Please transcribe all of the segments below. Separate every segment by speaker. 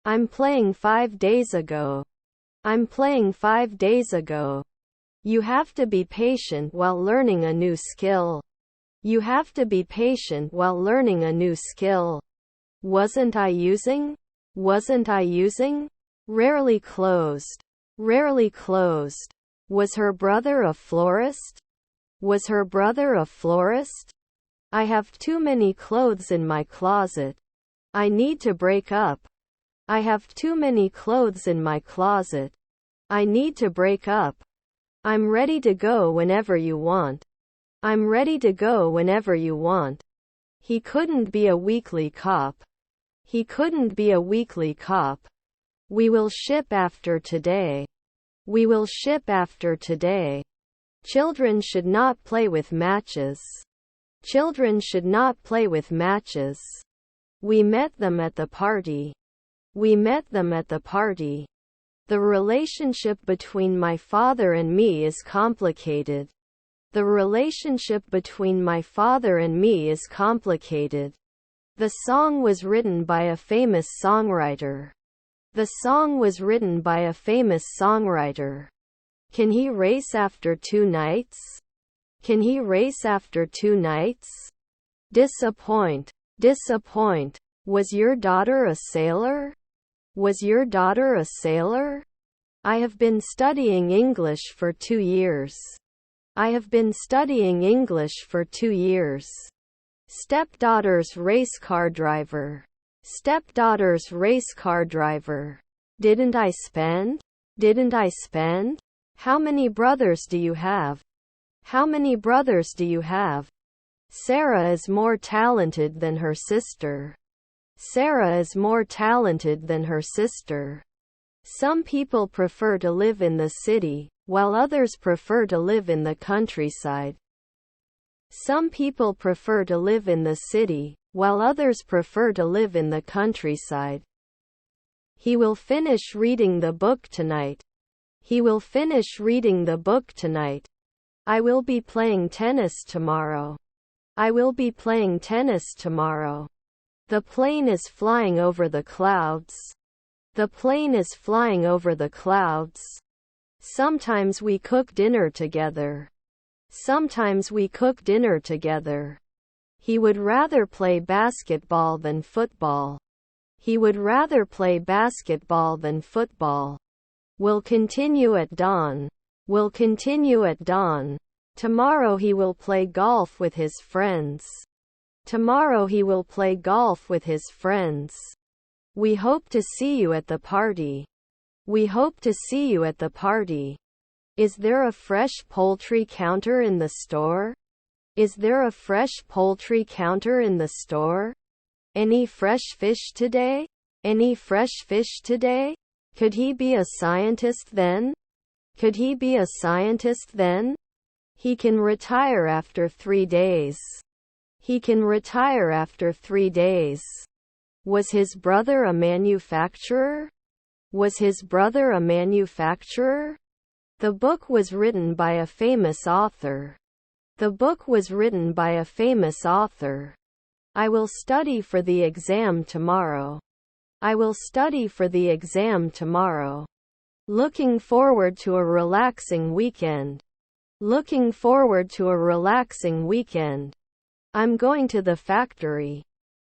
Speaker 1: I'm playing 5 days ago. I'm playing 5 days ago. You have to be patient while learning a new skill. You have to be patient while learning a new skill. Wasn't I using? Wasn't I using? Rarely closed. Rarely closed. Was her brother a florist? Was her brother a florist? I have too many clothes in my closet. I need to break up. I have too many clothes in my closet. I need to break up. I'm ready to go whenever you want. I'm ready to go whenever you want. He couldn't be a weekly cop. He couldn't be a weekly cop. We will ship after today. We will ship after today. Children should not play with matches. Children should not play with matches. We met them at the party. We met them at the party. The relationship between my father and me is complicated. The relationship between my father and me is complicated. The song was written by a famous songwriter. The song was written by a famous songwriter. Can he race after 2 nights? Can he race after 2 nights? Disappoint. Disappoint. Was your daughter a sailor? Was your daughter a sailor? I have been studying English for 2 years. I have been studying English for 2 years. Stepdaughter's race car driver. Stepdaughter's race car driver. Didn't I spend? Didn't I spend? How many brothers do you have? How many brothers do you have? Sarah is more talented than her sister. Sarah is more talented than her sister. Some people prefer to live in the city, while others prefer to live in the countryside. Some people prefer to live in the city, while others prefer to live in the countryside. He will finish reading the book tonight. He will finish reading the book tonight. I will be playing tennis tomorrow. I will be playing tennis tomorrow. The plane is flying over the clouds. The plane is flying over the clouds. Sometimes we cook dinner together. Sometimes we cook dinner together. He would rather play basketball than football. He would rather play basketball than football. Will continue at dawn. Will continue at dawn. Tomorrow he will play golf with his friends. Tomorrow he will play golf with his friends. We hope to see you at the party. We hope to see you at the party. Is there a fresh poultry counter in the store? Is there a fresh poultry counter in the store? Any fresh fish today? Any fresh fish today? Could he be a scientist then? Could he be a scientist then? He can retire after 3 days. He can retire after 3 days. Was his brother a manufacturer? Was his brother a manufacturer? The book was written by a famous author. The book was written by a famous author. I will study for the exam tomorrow. I will study for the exam tomorrow. Looking forward to a relaxing weekend. Looking forward to a relaxing weekend. I'm going to the factory.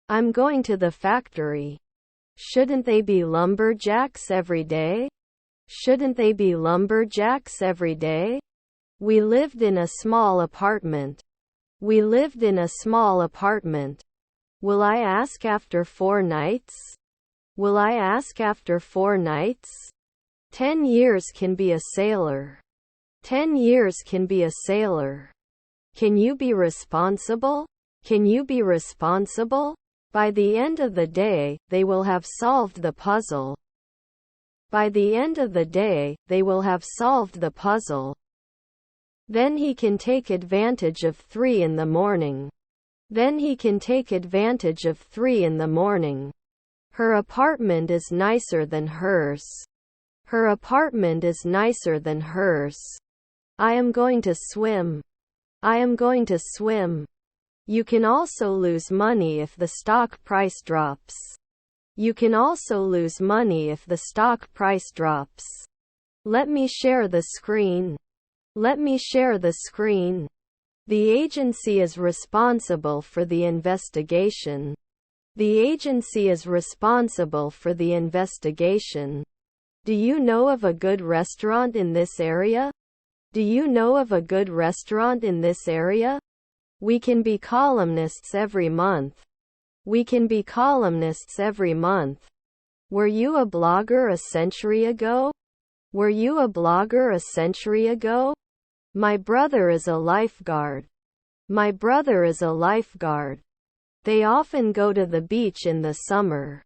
Speaker 1: I'm going to the factory. Shouldn't they be lumberjacks every day? Shouldn't they be lumberjacks every day? We lived in a small apartment. We lived in a small apartment. Will I ask after 4 nights? Will I ask after 4 nights? 10 years can be a sailor. 10 years can be a sailor. Can you be responsible? Can you be responsible? By the end of the day, they will have solved the puzzle. By the end of the day, they will have solved the puzzle. Then he can take advantage of 3 in the morning. Then he can take advantage of 3 in the morning. Her apartment is nicer than hers. Her apartment is nicer than hers. I am going to swim. I am going to swim. You can also lose money if the stock price drops. You can also lose money if the stock price drops. Let me share the screen. Let me share the screen. The agency is responsible for the investigation. The agency is responsible for the investigation. Do you know of a good restaurant in this area? Do you know of a good restaurant in this area? We can be columnists every month. We can be columnists every month. Were you a blogger a century ago? Were you a blogger a century ago? My brother is a lifeguard. My brother is a lifeguard. They often go to the beach in the summer.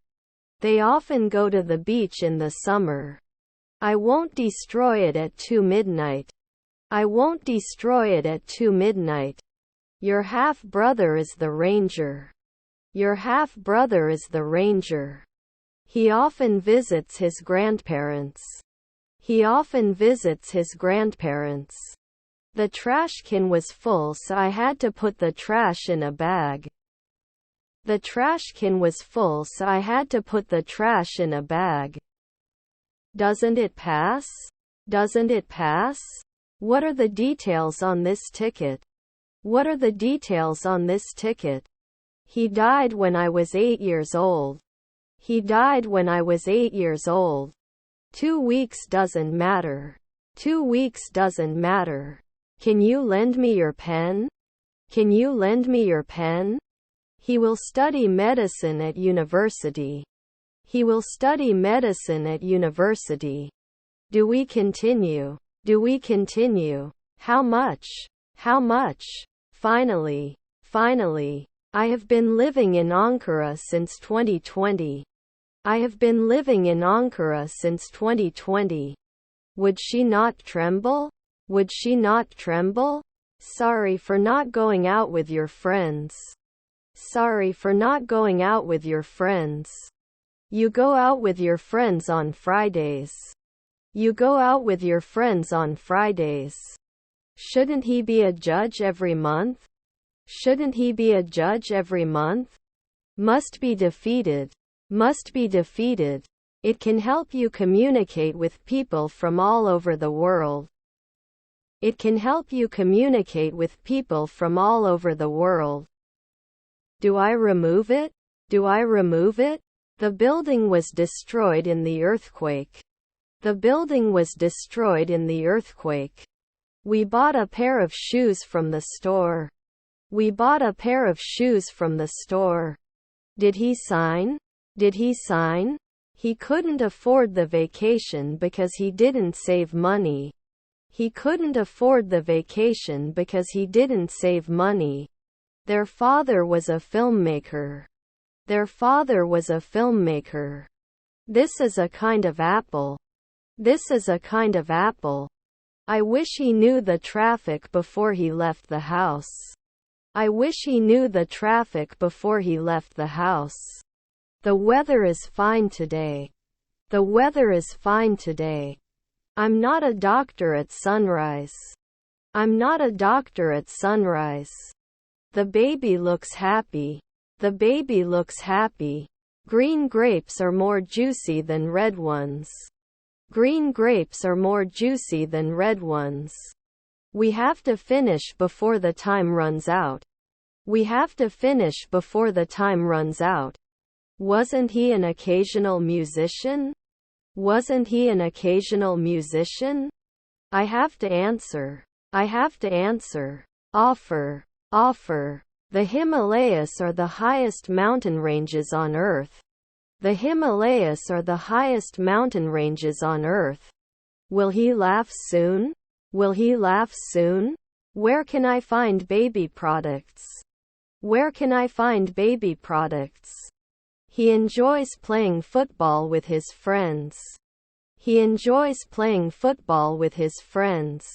Speaker 1: They often go to the beach in the summer. I won't destroy it at 2 midnight. I won't destroy it at 2 midnight. Your half-brother is the ranger. Your half-brother is the ranger. He often visits his grandparents. He often visits his grandparents. The trash can was full, so I had to put the trash in a bag. The trash can was full, so I had to put the trash in a bag. Doesn't it pass? Doesn't it pass? What are the details on this ticket? What are the details on this ticket? He died when I was 8 years old. He died when I was 8 years old. 2 weeks doesn't matter. 2 weeks doesn't matter. Can you lend me your pen? Can you lend me your pen? He will study medicine at university. He will study medicine at university. Do we continue? Do we continue? How much? How much? Finally. Finally. I have been living in Ankara since 2020. I have been living in Ankara since 2020. Would she not tremble? Would she not tremble? Sorry for not going out with your friends. Sorry for not going out with your friends. You go out with your friends on Fridays. You go out with your friends on Fridays. Shouldn't he be a judge every month? Shouldn't he be a judge every month? Must be defeated. Must be defeated. It can help you communicate with people from all over the world. It can help you communicate with people from all over the world. Do I remove it? Do I remove it? The building was destroyed in the earthquake. The building was destroyed in the earthquake. We bought a pair of shoes from the store. We bought a pair of shoes from the store. Did he sign? Did he sign? He couldn't afford the vacation because he didn't save money. He couldn't afford the vacation because he didn't save money. Their father was a filmmaker. Their father was a filmmaker. This is a kind of apple. This is a kind of apple. I wish he knew the traffic before he left the house. I wish he knew the traffic before he left the house. The weather is fine today. The weather is fine today. I'm not a doctor at sunrise. I'm not a doctor at sunrise. The baby looks happy. The baby looks happy. Green grapes are more juicy than red ones. Green grapes are more juicy than red ones. We have to finish before the time runs out. We have to finish before the time runs out. Wasn't he an occasional musician? Wasn't he an occasional musician? I have to answer. I have to answer. Offer. Offer. The Himalayas are the highest mountain ranges on Earth. The Himalayas are the highest mountain ranges on Earth. Will he laugh soon? Will he laugh soon? Where can I find baby products? Where can I find baby products? He enjoys playing football with his friends. He enjoys playing football with his friends.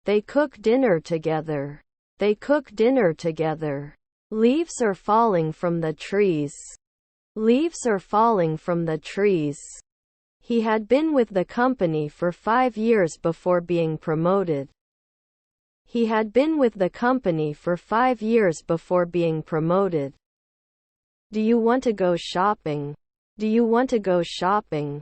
Speaker 1: They cook dinner together. They cook dinner together. Leaves are falling from the trees. Leaves are falling from the trees. He had been with the company for 5 years before being promoted. He had been with the company for 5 years before being promoted. Do you want to go shopping? Do you want to go shopping?